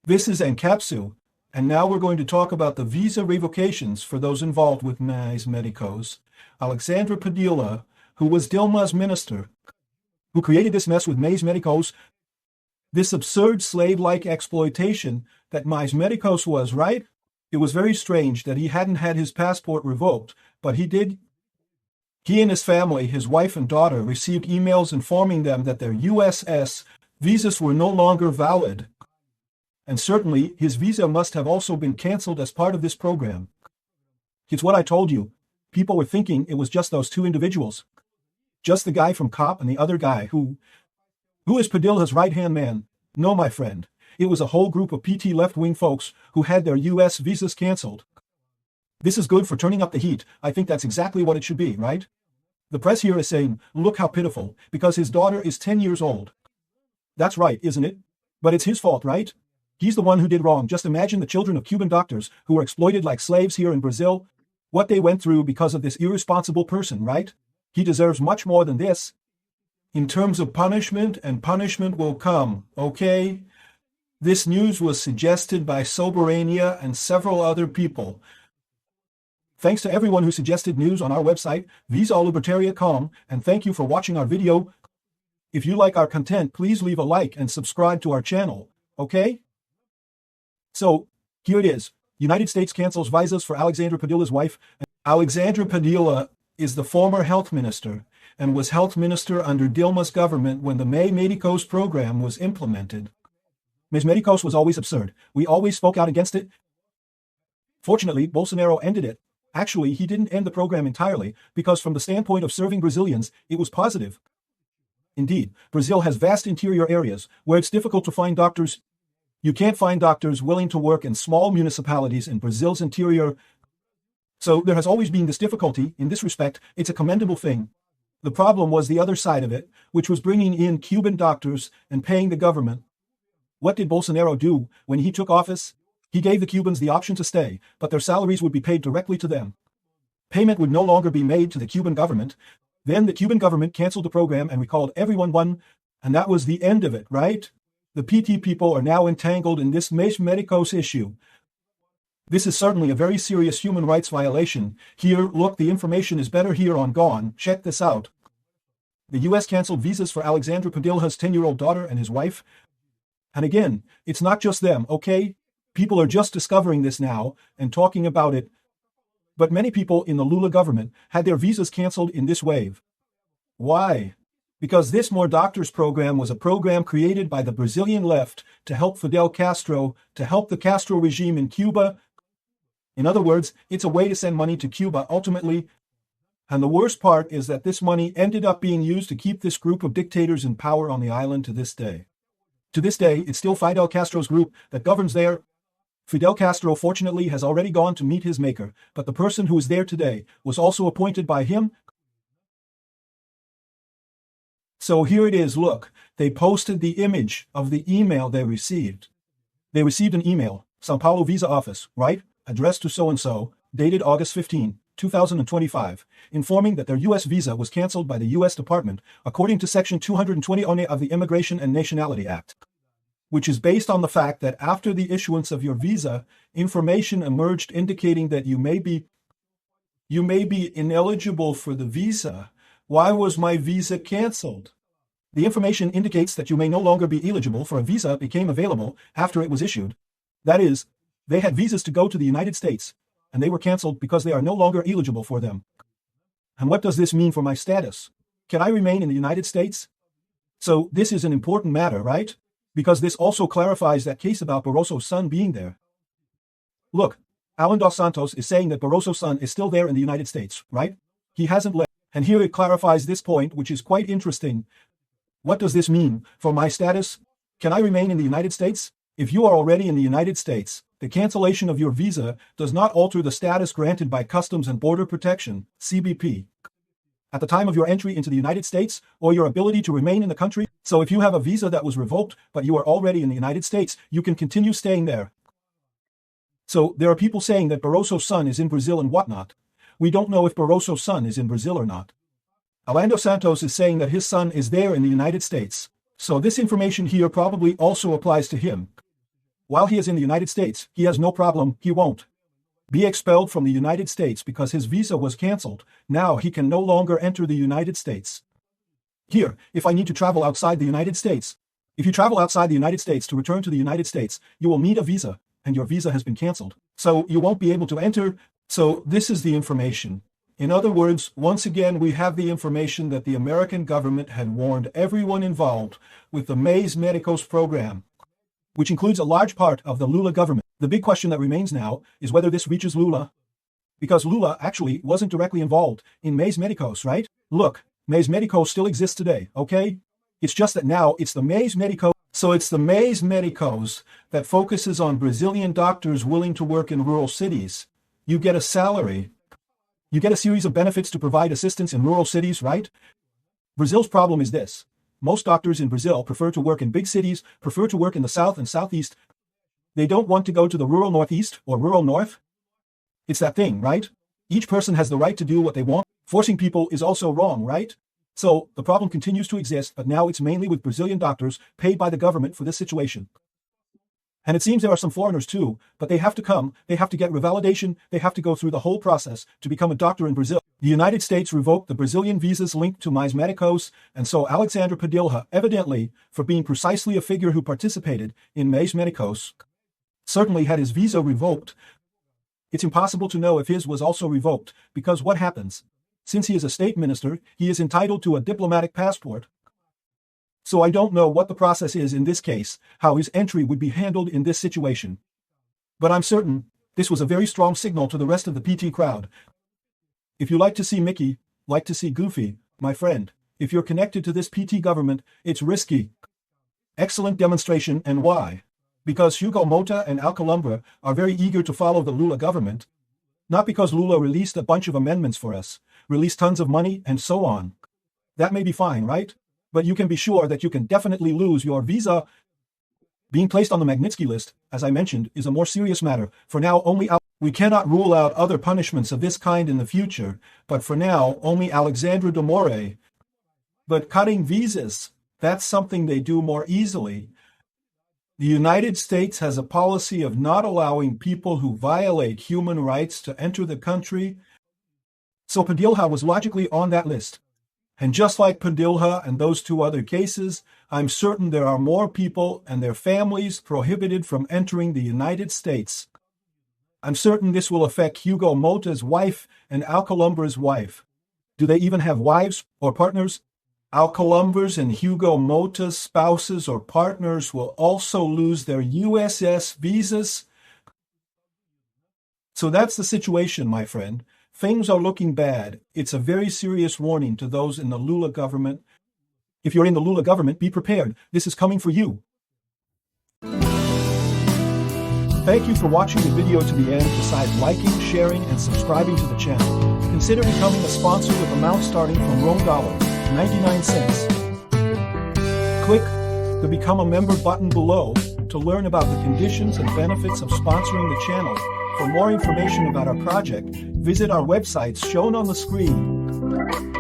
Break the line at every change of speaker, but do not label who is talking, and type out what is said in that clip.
This is ANCAP-SU, and now we're going to talk about the visa revocations for those involved with Mais Medicos. Alexandre Padilha, who was Dilma's minister, who created this mess with Mais Medicos, this absurd slave-like exploitation that Mais Medicos was, right? It was very strange that he hadn't had his passport revoked, but he did. He and his family, his wife and daughter, received emails informing them that their USS visas were no longer valid. And certainly, his visa must have also been cancelled as part of this program. It's what I told you. People were thinking it was just those two individuals. Just the guy from COP and the other guy who is Padilha's right-hand man. No, my friend. It was a whole group of PT left-wing folks who had their US visas cancelled. This is good for turning up the heat. I think that's exactly what it should be, right? The press here is saying, look how pitiful, because his daughter is 10 years old. That's right, isn't it? But it's his fault, right? He's the one who did wrong. Just imagine the children of Cuban doctors who were exploited like slaves here in Brazil, what they went through because of this irresponsible person, right? He deserves much more than this. In terms of punishment, and punishment will come, okay? This news was suggested by Soberania and several other people. Thanks to everyone who suggested news on our website, Libertarian.com, and thank you for watching our video. If you like our content, please leave a like and subscribe to our channel, okay? So, here it is. United States cancels visas for Alexandre Padilha's wife. Alexandre Padilha is the former health minister and was health minister under Dilma's government when the Mais Medicos program was implemented. Mais Medicos was always absurd. We always spoke out against it. Fortunately, Bolsonaro ended it. Actually, he didn't end the program entirely, because from the standpoint of serving Brazilians, it was positive. Indeed, Brazil has vast interior areas where it's difficult to find doctors. You can't find doctors willing to work in small municipalities in Brazil's interior. So there has always been this difficulty. In this respect, it's a commendable thing. The problem was the other side of it, which was bringing in Cuban doctors and paying the government. What did Bolsonaro do when he took office? He gave the Cubans the option to stay, but their salaries would be paid directly to them. Payment would no longer be made to the Cuban government. Then the Cuban government canceled the program and recalled everyone, and that was the end of it, right? The PT people are now entangled in this Mais Medicos issue. This is certainly a very serious human rights violation. Here, look, the information is better here on Gone. Check this out. The US canceled visas for Alexandre Padilha's 10-year-old daughter and his wife. And again, it's not just them, okay? People are just discovering this now and talking about it. But many people in the Lula government had their visas canceled in this wave. Why? Because this More Doctors program was a program created by the Brazilian left to help Fidel Castro, to help the Castro regime in Cuba. In other words, it's a way to send money to Cuba ultimately. And the worst part is that this money ended up being used to keep this group of dictators in power on the island to this day. To this day, it's still Fidel Castro's group that governs there. Fidel Castro, fortunately, has already gone to meet his maker, but the person who is there today was also appointed by him. So here it is, look, they posted the image of the email they received. They received an email, São Paulo Visa Office, right? Addressed to so-and-so, dated August 15, 2025, informing that their U.S. visa was canceled by the U.S. Department according to Section 220 of the Immigration and Nationality Act, which is based on the fact that after the issuance of your visa, information emerged indicating that you may be ineligible for the visa. Why was my visa canceled? The information indicates that you may no longer be eligible for a visa became available after it was issued. That is, they had visas to go to the United States, and they were canceled because they are no longer eligible for them. And what does this mean for my status? Can I remain in the United States? So this is an important matter, right? Because this also clarifies that case about Barroso's son being there. Look, Alan dos Santos is saying that Barroso's son is still there in the United States, right? He hasn't left. And here it clarifies this point, which is quite interesting. What does this mean for my status? Can I remain in the United States? If you are already in the United States, the cancellation of your visa does not alter the status granted by Customs and Border Protection, CBP, at the time of your entry into the United States, or your ability to remain in the country. So if you have a visa that was revoked, but you are already in the United States, you can continue staying there. So there are people saying that Barroso's son is in Brazil and whatnot. We don't know if Barroso's son is in Brazil or not. Orlando Santos is saying that his son is there in the United States. So this information here probably also applies to him. While he is in the United States, he has no problem, he won't be expelled from the United States because his visa was canceled. Now he can no longer enter the United States. Here, if I need to travel outside the United States, if you travel outside the United States to return to the United States, you will need a visa, and your visa has been canceled. So you won't be able to enter. So this is the information. In other words, once again, we have the information that the American government had warned everyone involved with the Mays Medicos program, which includes a large part of the Lula government. The big question that remains now is whether this reaches Lula, because Lula actually wasn't directly involved in Mays Medicos, right? Look, Mays Medicos still exists today, okay? It's just that now it's the Mays Medicos. So it's the Mays Medicos that focuses on Brazilian doctors willing to work in rural cities. You get a salary. You get a series of benefits to provide assistance in rural cities, right? Brazil's problem is this. Most doctors in Brazil prefer to work in big cities, prefer to work in the South and Southeast. They don't want to go to the rural Northeast or rural North. It's that thing, right? Each person has the right to do what they want. Forcing people is also wrong, right? So the problem continues to exist, but now it's mainly with Brazilian doctors paid by the government for this situation. And it seems there are some foreigners too, but they have to come, they have to get revalidation, they have to go through the whole process to become a doctor in Brazil. The United States revoked the Brazilian visas linked to Mays Medicos, and so Alexandre Padilha, evidently for being precisely a figure who participated in Mays Medicos, certainly had his visa revoked. It's impossible to know if his was also revoked, because what happens? Since he is a state minister, he is entitled to a diplomatic passport. So I don't know what the process is in this case, how his entry would be handled in this situation. But I'm certain this was a very strong signal to the rest of the PT crowd. If you like to see Mickey, like to see Goofy, my friend, if you're connected to this PT government, it's risky. Excellent demonstration, and why? Because Hugo Mota and Alcolumbre are very eager to follow the Lula government. Not because Lula released a bunch of amendments for us, released tons of money, and so on. That may be fine, right? But you can be sure that you can definitely lose your visa. Being placed on the Magnitsky list, as I mentioned, is a more serious matter. For now, we cannot rule out other punishments of this kind in the future, but for now, only Alexandre de Moraes. But cutting visas, that's something they do more easily. The United States has a policy of not allowing people who violate human rights to enter the country. So Padilha was logically on that list. And just like Padilha and those two other cases, I'm certain there are more people and their families prohibited from entering the United States. I'm certain this will affect Hugo Mota's wife and Alcolumbre's wife. Do they even have wives or partners? Alcolumbre's and Hugo Mota's spouses or partners will also lose their USS visas. So that's the situation, my friend. Things are looking bad. It's a very serious warning to those in the Lula government. If you're in the Lula government, be prepared. This is coming for you. Thank you for watching the video to the end. Besides liking, sharing, and subscribing to the channel, consider becoming a sponsor with amounts starting from $99. Click the Become a Member button below to learn about the conditions and benefits of sponsoring the channel. For more information about our project, visit our websites shown on the screen.